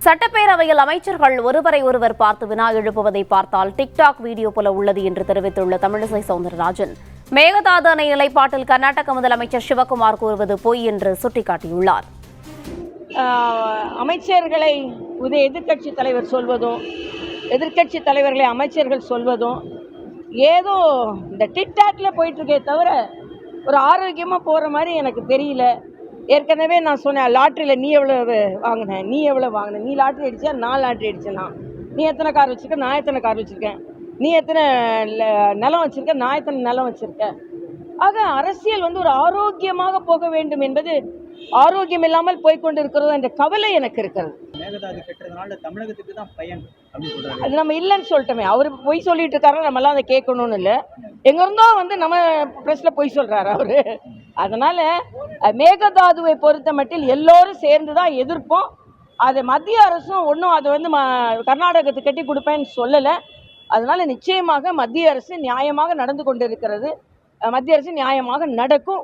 சட்டப்பேரவையில் அமைச்சர்கள் ஒருவரை ஒருவர் பார்த்து வினா எழுப்புவதை பார்த்தால் டிக்டாக் வீடியோ போல உள்ளது என்று தெரிவித்துள்ள தமிழிசை சவுந்தரராஜன், மேகதாது அணை நிலைப்பாட்டில் கர்நாடக முதலமைச்சர் சிவகுமார் கூறுவது பொய் என்று சுட்டிக்காட்டியுள்ளார். அமைச்சர்களை எதிர்க்கட்சி தலைவர் சொல்வதும், எதிர்க்கட்சி தலைவர்களை அமைச்சர்கள் சொல்வதும் ஏதோ இந்த டிக்டாக்ல போயிட்டு இருக்கே தவிர ஒரு ஆரோக்கியமாக போகிற மாதிரி எனக்கு தெரியல. ஏற்கனவே நான் சொன்னேன், லாட்ரியில் நீ எவ்வளோ வாங்கின, நீ லாட்ரி அடிச்சா, நான் லாட்ரி அடிச்சேன்னா, நீ எத்தனை கார் வச்சுருக்க, நான் எத்தனை கார் வச்சுருக்கேன், நீ எத்தனை நிலம் வச்சுருக்க, நான் எத்தனை நிலம் வச்சுருக்கேன். ஆக அரசியல் ஒரு ஆரோக்கியமாக போக வேண்டும் என்பது ஆரோக்கியம் இல்லாமல் போய்கொண்டு இருக்கிறது என்ற கவலை எனக்கு இருக்கிறது. அது நம்ம இல்லைன்னு சொல்லிட்டோமே, அவர் பொய் சொல்லிட்டு இருக்காரு, நம்மளாம் அதை கேட்கணும்னு இல்லை. எங்கிருந்தோ நம்ம ப்ரெஸ்ஸில் பொய் சொல்கிறாரு அவர். அதனால் மேகதாதுவை பொறுத்த மட்டில் எல்லோரும் சேர்ந்து தான் எதிர்ப்போம். அது மத்திய அரசும் ஒன்றும் அது கர்நாடகத்துக்கு கட்டி கொடுப்பேன்னு சொல்லலை. அதனால் நிச்சயமாக மத்திய அரசு நியாயமாக நடந்து கொண்டு இருக்கிறது. மத்திய அரசு நியாயமாக நடக்கும்.